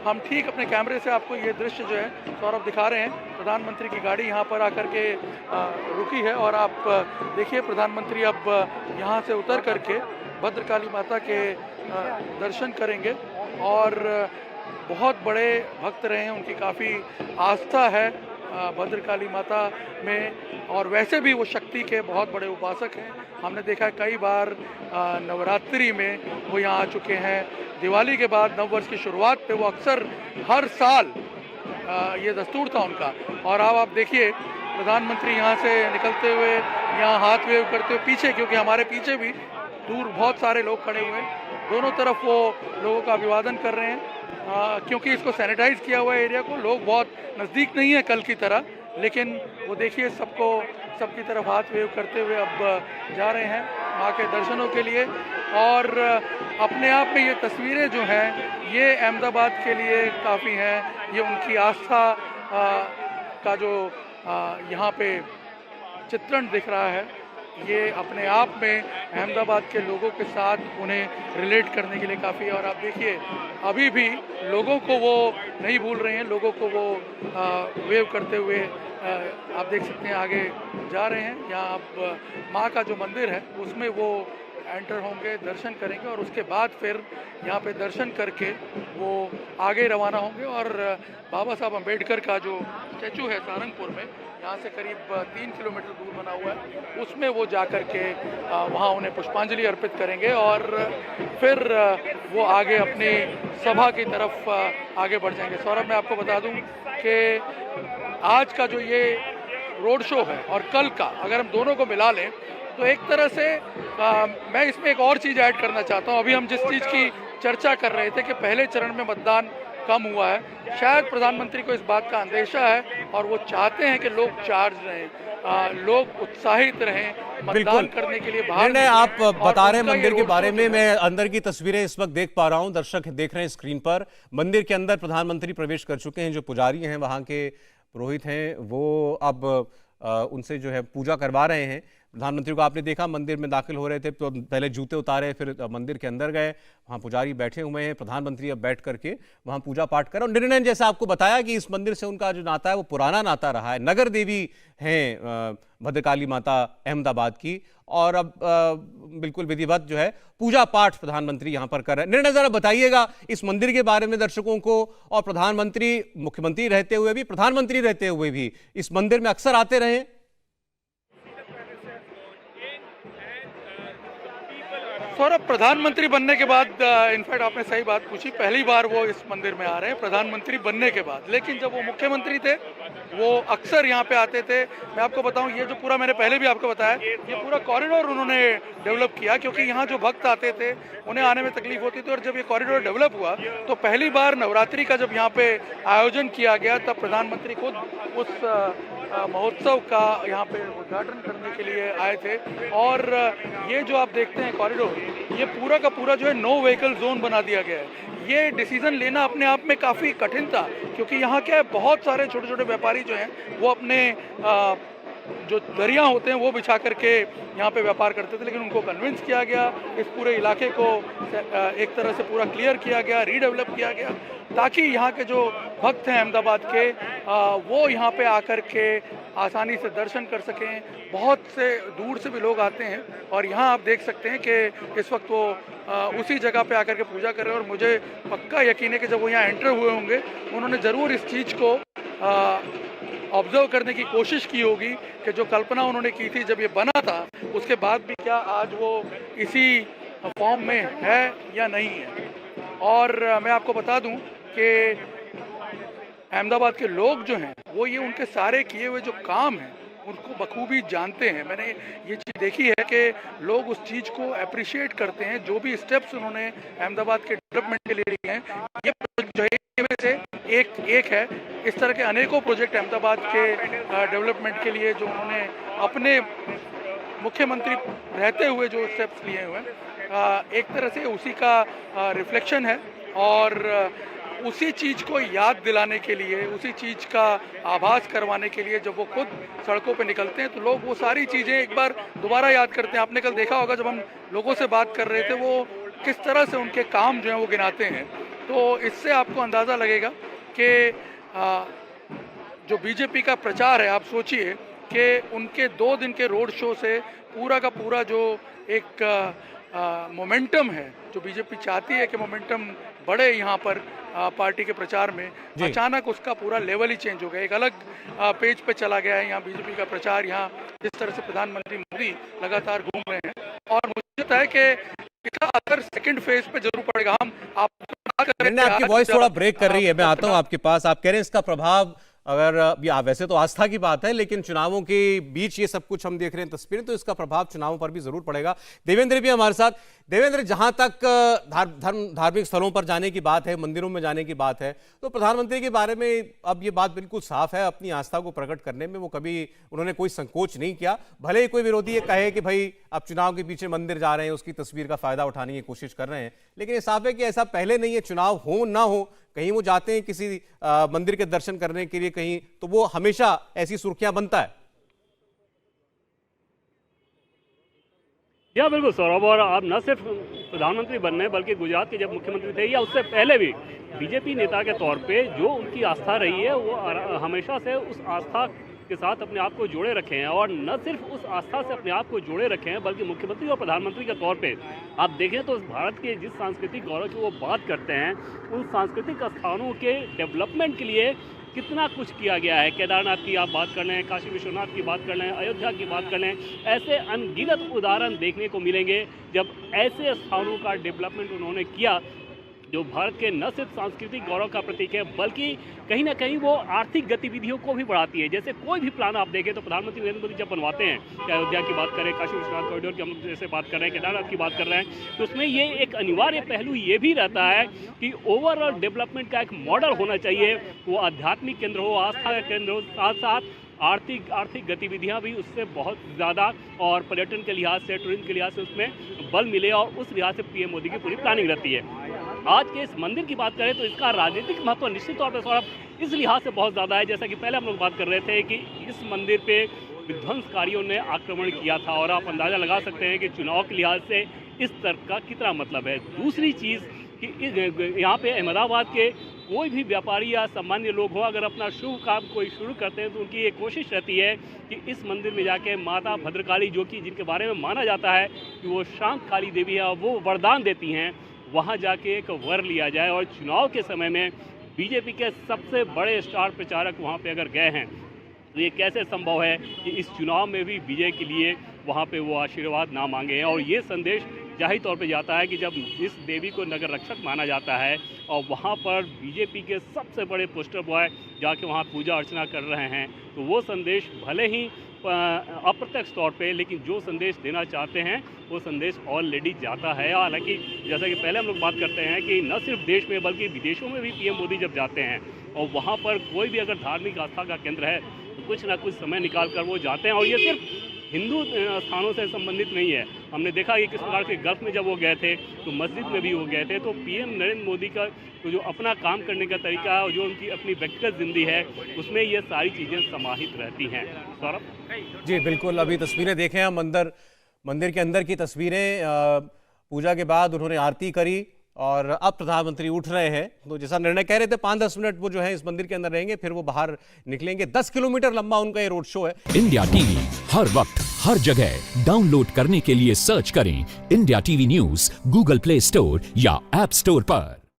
हम ठीक अपने कैमरे से आपको ये दृश्य जो है सौरभ दिखा रहे हैं। प्रधानमंत्री की गाड़ी यहाँ पर आकर के रुकी है और आप देखिए प्रधानमंत्री अब यहाँ से उतर करके भद्रकाली माता के दर्शन करेंगे और बहुत बड़े भक्त रहे हैं, उनकी काफ़ी आस्था है भद्रकाली माता में और वैसे भी वो शक्ति के बहुत बड़े उपासक हैं। हमने देखा कई बार नवरात्रि में वो यहाँ आ चुके हैं। दिवाली के बाद नववर्ष की शुरुआत पे वो अक्सर हर साल ये दस्तूर था उनका। और अब आप देखिए प्रधानमंत्री यहाँ से निकलते हुए यहाँ हाथ वेव करते हुए पीछे, क्योंकि हमारे पीछे भी दूर बहुत सारे लोग खड़े हुए हैं, दोनों तरफ वो लोगों का अभिवादन कर रहे हैं। क्योंकि इसको सैनिटाइज किया हुआ एरिया को, लोग बहुत नज़दीक नहीं है कल की तरह, लेकिन वो देखिए सबकी तरफ हाथ वेव करते हुए अब जा रहे हैं माँ के दर्शनों के लिए। और अपने आप में ये तस्वीरें जो हैं ये अहमदाबाद के लिए काफ़ी हैं। ये उनकी आस्था का जो यहाँ पे चित्रण दिख रहा है, ये अपने आप में अहमदाबाद के लोगों के साथ उन्हें रिलेट करने के लिए काफ़ी है। और आप देखिए अभी भी लोगों को वो नहीं भूल रहे हैं, लोगों को वो वेव करते हुए आप देख सकते हैं आगे जा रहे हैं। यहाँ अब माँ का जो मंदिर है उसमें वो एंटर होंगे, दर्शन करेंगे और उसके बाद फिर यहाँ पे दर्शन करके वो आगे रवाना होंगे। और बाबा साहब अम्बेडकर का जो स्टैचू है सहारनपुर में, यहाँ से करीब 3 किलोमीटर दूर बना हुआ है, उसमें वो जा कर के वहाँ उन्हें पुष्पांजलि अर्पित करेंगे और फिर वो आगे अपनी सभा की तरफ आगे बढ़ जाएंगे। सौरभ, मैं आपको बता दूं कि आज का जो ये रोड शो है और कल का अगर हम दोनों को मिला लें तो एक तरह से मैं इसमें एक और चीज़ ऐड करना चाहता हूँ। अभी हम जिस चीज़ की चर्चा कर रहे थे कि पहले चरण में मतदान कम हुआ है, शायद प्रधानमंत्री को इस बात का अंदेशा है और वो चाहते हैं कि लोग चार्ज रहें, लोग उत्साहित रहें मतदान करने के लिए बाहर। आप बता रहे हैं मंदिर के बारे में, मैं अंदर की तस्वीरें इस वक्त देख पा रहा हूं, दर्शक देख रहे हैं स्क्रीन पर। मंदिर के अंदर प्रधानमंत्री प्रवेश कर चुके हैं, जो पुजारी हैं वहां के पुरोहित हैं वो अब उनसे जो है पूजा करवा रहे हैं। प्रधानमंत्री को आपने देखा मंदिर में दाखिल हो रहे थे तो पहले जूते उतारे, फिर मंदिर के अंदर गए, वहाँ पुजारी बैठे हुए हैं, प्रधानमंत्री अब बैठ करके वहाँ पूजा पाठ कर। और निर्णय जैसा आपको बताया कि इस मंदिर से उनका जो नाता है वो पुराना नाता रहा है, नगर देवी हैं भद्रकाली माता अहमदाबाद की, और अब बिल्कुल विधिवत जो है पूजा पाठ प्रधानमंत्री यहाँ पर कर रहे हैं। निर्णय जरा बताइएगा इस मंदिर के बारे में दर्शकों को, और प्रधानमंत्री मुख्यमंत्री रहते हुए भी, प्रधानमंत्री रहते हुए भी इस मंदिर में अक्सर आते रहे। सौरभ, प्रधानमंत्री बनने के बाद इनफैक्ट आपने सही बात पूछी, पहली बार वो इस मंदिर में आ रहे हैं प्रधानमंत्री बनने के बाद। लेकिन जब वो मुख्यमंत्री थे वो अक्सर यहाँ पे आते थे। मैं आपको बताऊं, ये जो पूरा मैंने पहले भी आपको बताया, ये पूरा कॉरिडोर उन्होंने डेवलप किया, क्योंकि यहाँ जो भक्त आते थे उन्हें आने में तकलीफ होती थी। और जब ये कॉरिडोर डेवलप हुआ तो पहली बार नवरात्रि का जब यहाँ पे आयोजन किया गया तब प्रधानमंत्री खुद उस महोत्सव का यहाँ पे उद्घाटन करने के लिए आए थे। और ये जो आप देखते हैं कॉरिडोर, ये पूरा का पूरा जो है नो व्हीकल जोन बना दिया गया है। ये डिसीजन लेना अपने आप में काफ़ी कठिन था, क्योंकि यहाँ क्या है, बहुत सारे छोटे छोटे व्यापारी जो हैं वो अपने जो दरिया होते हैं वो बिछा करके यहाँ पे व्यापार करते थे। लेकिन उनको कन्विंस किया गया, इस पूरे इलाके को एक तरह से पूरा क्लियर किया गया, रीडेवलप किया गया, ताकि यहाँ के जो भक्त हैं अहमदाबाद के वो यहाँ पे आकर के आसानी से दर्शन कर सकें। बहुत से दूर से भी लोग आते हैं और यहाँ आप देख सकते हैं कि इस वक्त वो उसी जगह पे आकर के पूजा कर रहे हैं। और मुझे पक्का यकीन है कि जब वो यहाँ एंटर हुए होंगे उन्होंने ज़रूर इस चीज़ को ऑब्जर्व करने की कोशिश की होगी कि जो कल्पना उन्होंने की थी जब ये बना था, उसके बाद भी क्या आज वो इसी फॉर्म में है या नहीं है। और मैं आपको बता दूं कि अहमदाबाद के लोग जो हैं वो ये उनके सारे किए हुए जो काम हैं उनको बखूबी जानते हैं। मैंने ये चीज़ देखी है कि लोग उस चीज़ को अप्रिशिएट करते हैं, जो भी स्टेप्स उन्होंने अहमदाबाद के डेवलपमेंट के लिए लिए हैं। ये प्रोजेक्ट में से एक है। इस तरह के अनेकों प्रोजेक्ट अहमदाबाद के डेवलपमेंट के लिए जो उन्होंने अपने मुख्यमंत्री रहते हुए जो स्टेप्स लिए हुए हैं, एक तरह से उसी का रिफ्लेक्शन है। और उसी चीज़ को याद दिलाने के लिए, उसी चीज़ का आभास करवाने के लिए जब वो खुद सड़कों पे निकलते हैं तो लोग वो सारी चीज़ें एक बार दोबारा याद करते हैं। आपने कल देखा होगा जब हम लोगों से बात कर रहे थे, वो किस तरह से उनके काम जो हैं वो गिनाते हैं। तो इससे आपको अंदाज़ा लगेगा कि जो बीजेपी का प्रचार है, आप सोचिए कि उनके 2 दिन के रोड शो से पूरा का पूरा जो एक मोमेंटम है, जो बीजेपी चाहती है कि मोमेंटम बढ़े यहाँ पर पार्टी के प्रचार में, अचानक उसका पूरा लेवल ही चेंज हो गया, एक अलग पेज पे चला गया है यहाँ बीजेपी का प्रचार। यहाँ जिस तरह से प्रधानमंत्री मोदी लगातार घूम रहे हैं, और मुझे लगता है कि इसका असर सेकंड फेज पे जरूर पड़ेगा। हम आपकी वॉइस थोड़ा ब्रेक कर रही है, मैं आता हूं आपके पास। आप कह रहे हैं इसका प्रभाव, अगर वैसे तो आस्था की बात है, लेकिन चुनावों के बीच ये सब कुछ हम देख रहे हैं तस्वीरें, तो इसका प्रभाव चुनावों पर भी जरूर पड़ेगा। देवेंद्र भी हमारे साथ। देवेंद्र, जहां तक धार्मिक स्थलों पर जाने की बात है, मंदिरों में जाने की बात है, तो प्रधानमंत्री के बारे में अब ये बात बिल्कुल साफ है, अपनी आस्था को प्रकट करने में वो कभी उन्होंने कोई संकोच नहीं किया। भले ही कोई विरोधी ये कहे कि भाई आप चुनाव के पीछे मंदिर जा रहे हैं, उसकी तस्वीर का फायदा उठाने की कोशिश कर रहे हैं, लेकिन ये साफ है कि ऐसा पहले नहीं है। चुनाव हो ना हो, कहीं वो जाते हैं किसी मंदिर के दर्शन करने के लिए कहीं, तो वो हमेशा ऐसी सुर्खियां बनता है। या बिल्कुल सौरभ, और आप न सिर्फ प्रधानमंत्री बनने बल्कि गुजरात के जब मुख्यमंत्री थे या उससे पहले भी बीजेपी नेता के तौर पे जो उनकी आस्था रही है, वो हमेशा से उस आस्था के साथ अपने आप को जोड़े रखे हैं, और न सिर्फ उस आस्था से अपने आप को जोड़े रखे हैं बल्कि मुख्यमंत्री और प्रधानमंत्री के तौर पे आप देखें तो भारत के जिस सांस्कृतिक गौरव की वो बात करते हैं, उन सांस्कृतिक स्थानों के डेवलपमेंट के लिए कितना कुछ किया गया है। केदारनाथ की आप बात कर लें, काशी विश्वनाथ की बात कर लें, अयोध्या की बात कर लें, ऐसे अनगिनत उदाहरण देखने को मिलेंगे जब ऐसे स्थानों का डेवलपमेंट उन्होंने किया जो भारत के न सिर्फ सांस्कृतिक गौरव का प्रतीक है बल्कि कहीं ना कहीं वो आर्थिक गतिविधियों को भी बढ़ाती है। जैसे कोई भी प्लान आप देखें तो प्रधानमंत्री नरेंद्र मोदी जब बनवाते हैं, चाहे अयोध्या की बात करें, काशी विश्वनाथ कॉरिडोर की हम जैसे बात कर रहे हैं, केदारनाथ की बात कर रहे हैं, तो उसमें ये एक अनिवार्य पहलू ये भी रहता है कि ओवरऑल डेवलपमेंट का एक मॉडल होना चाहिए। वो आध्यात्मिक केंद्र हो, आस्था का केंद्र हो, साथ साथ आर्थिक गतिविधियां भी उससे बहुत ज़्यादा, और पर्यटन के लिहाज से, टूरिज्म के लिहाज से उसमें बल मिले, और उस लिहाज से पीएम मोदी की पूरी प्लानिंग रहती है। आज के इस मंदिर की बात करें तो इसका राजनीतिक महत्व निश्चित तौर पर सौरभ इस लिहाज से बहुत ज़्यादा है, जैसा कि पहले हम लोग बात कर रहे थे कि इस मंदिर पे विध्वंसकारियों ने आक्रमण किया था, और आप अंदाज़ा लगा सकते हैं कि चुनाव के लिहाज से इस तर्क का कितना मतलब है। दूसरी चीज़ कि यहाँ पे अहमदाबाद के कोई भी व्यापारी या सामान्य लोग हो, अगर अपना शुभ काम कोई शुरू करते हैं तो उनकी ये कोशिश रहती है कि इस मंदिर में जाके माता भद्रकाली, जो कि जिनके बारे में माना जाता है कि वो शांत काली देवी है, वो वरदान देती हैं, वहाँ जाके एक वर लिया जाए। और चुनाव के समय में बीजेपी के सबसे बड़े स्टार प्रचारक वहाँ पे अगर गए हैं तो ये कैसे संभव है कि इस चुनाव में भी विजय के लिए वहाँ पे वो आशीर्वाद ना मांगे हैं। और ये संदेश जाहिर तौर पे जाता है कि जब इस देवी को नगर रक्षक माना जाता है और वहाँ पर बीजेपी के सबसे बड़े पोस्टर बॉय जाके वहाँ पूजा अर्चना कर रहे हैं, तो वो संदेश भले ही अप्रत्यक्ष तौर पे, लेकिन जो संदेश देना चाहते हैं वो संदेश ऑलरेडी जाता है। हालांकि जैसा कि पहले हम लोग बात करते हैं कि न सिर्फ देश में बल्कि विदेशों में भी पीएम मोदी जब जाते हैं और वहाँ पर कोई भी अगर धार्मिक आस्था का केंद्र है तो कुछ ना कुछ समय निकाल कर वो जाते हैं। और ये सिर्फ हिंदू स्थानों से संबंधित नहीं है, हमने देखा कि किस प्रकार के गल्फ में जब वो गए थे तो मस्जिद में भी वो गए थे। तो पीएम नरेंद्र मोदी का तो जो अपना काम करने का तरीका है और जो उनकी अपनी व्यक्तिगत जिंदगी है उसमें ये सारी चीज़ें समाहित रहती हैं। सौरभ जी बिल्कुल, अभी तस्वीरें देखें हम मंदिर के अंदर की तस्वीरें। पूजा के बाद उन्होंने आरती करी और अब प्रधानमंत्री उठ रहे हैं, तो जैसा निर्णय कह रहे थे 5-10 मिनट वो जो है इस मंदिर के अंदर रहेंगे, फिर वो बाहर निकलेंगे। 10 किलोमीटर लंबा उनका ये रोड शो है। इंडिया टीवी हर वक्त हर जगह डाउनलोड करने के लिए सर्च करें India TV news Google play store या ऐप स्टोर पर।